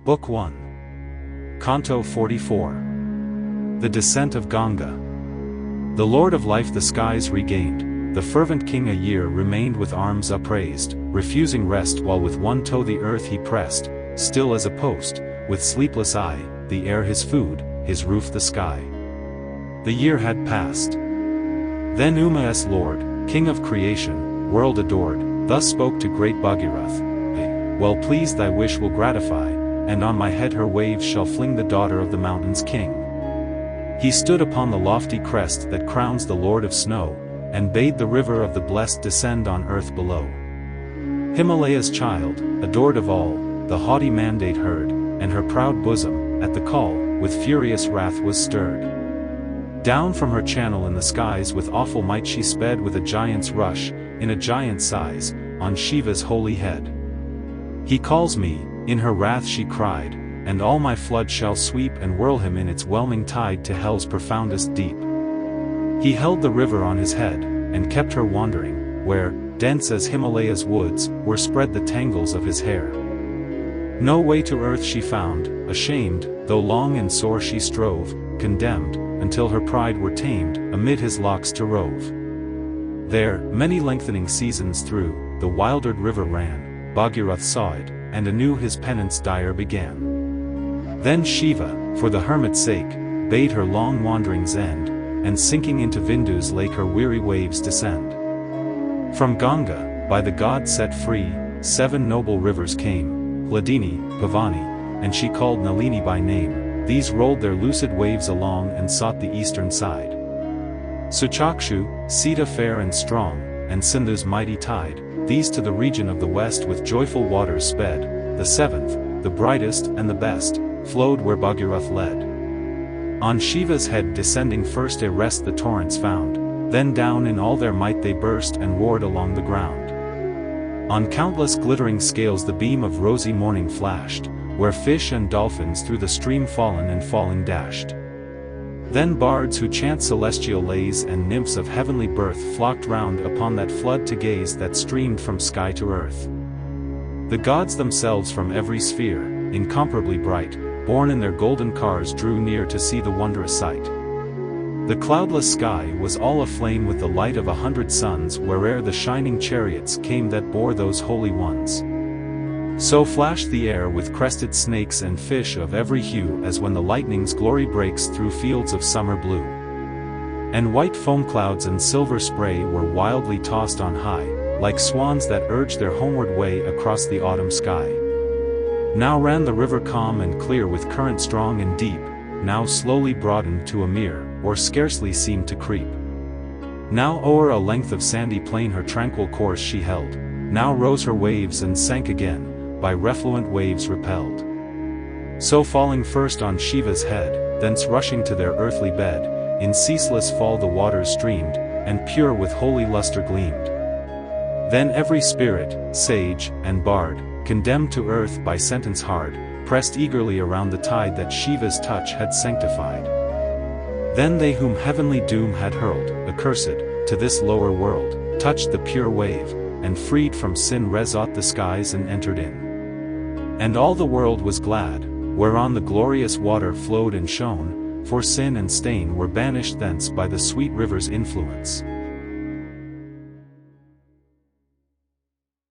Book 1. Canto 44. The Descent of Ganga. The Lord of Life the skies regained, the fervent king a year remained with arms upraised, refusing rest while with one toe the earth he pressed, still as a post, with sleepless eye, the air his food, his roof the sky. The year had passed. Then Uma's Lord, King of creation, world adored, thus spoke to great Bhagirath, well pleased thy wish will gratify, and on my head her waves shall fling the daughter of the mountain's king. He stood upon the lofty crest that crowns the Lord of snow, and bade the river of the blessed descend on earth below. Himalaya's child, adored of all, the haughty mandate heard, and her proud bosom, at the call, with furious wrath was stirred. Down from her channel in the skies with awful might she sped with a giant's rush, in a giant's size, on Shiva's holy head. He calls me, in her wrath she cried, and all my flood shall sweep and whirl him in its whelming tide to hell's profoundest deep. He held the river on his head, and kept her wandering, where, dense as Himalaya's woods, were spread the tangles of his hair. No way to earth she found, ashamed, though long and sore she strove, condemned, until her pride were tamed, amid his locks to rove. There, many lengthening seasons through, the wildered river ran, Bhagirath saw it, and anew his penance dire began. Then Shiva, for the hermit's sake, bade her long wanderings end, and sinking into Vindu's lake her weary waves descend. From Ganga, by the gods set free, 7 noble rivers came, Hladini, Bhavani, and she called Nalini by name, these rolled their lucid waves along and sought the eastern side. Suchakshu, Sita fair and strong, and Sindhu's mighty tide, these to the region of the west with joyful waters sped, the 7th, the brightest and the best, flowed where Bhagirath led. On Shiva's head descending first a rest the torrents found, then down in all their might they burst and roared along the ground. On countless glittering scales the beam of rosy morning flashed, where fish and dolphins through the stream fallen and falling dashed. Then bards who chant celestial lays and nymphs of heavenly birth flocked round upon that flood to gaze that streamed from sky to earth. The gods themselves from every sphere, incomparably bright, borne in their golden cars drew near to see the wondrous sight. The cloudless sky was all aflame with the light of 100 suns where'er the shining chariots came that bore those holy ones. So flashed the air with crested snakes and fish of every hue as when the lightning's glory breaks through fields of summer blue. And white foam clouds and silver spray were wildly tossed on high, like swans that urge their homeward way across the autumn sky. Now ran the river calm and clear with current strong and deep, now slowly broadened to a mere, or scarcely seemed to creep. Now o'er a length of sandy plain her tranquil course she held, now rose her waves and sank again, by refluent waves repelled. So falling first on Shiva's head, thence rushing to their earthly bed, in ceaseless fall the waters streamed, and pure with holy luster gleamed. Then every spirit, sage, and bard, condemned to earth by sentence hard, pressed eagerly around the tide that Shiva's touch had sanctified. Then they whom heavenly doom had hurled, accursed, to this lower world, touched the pure wave, and freed from sin resought the skies and entered in. And all the world was glad, whereon the glorious water flowed and shone, for sin and stain were banished thence by the sweet river's influence.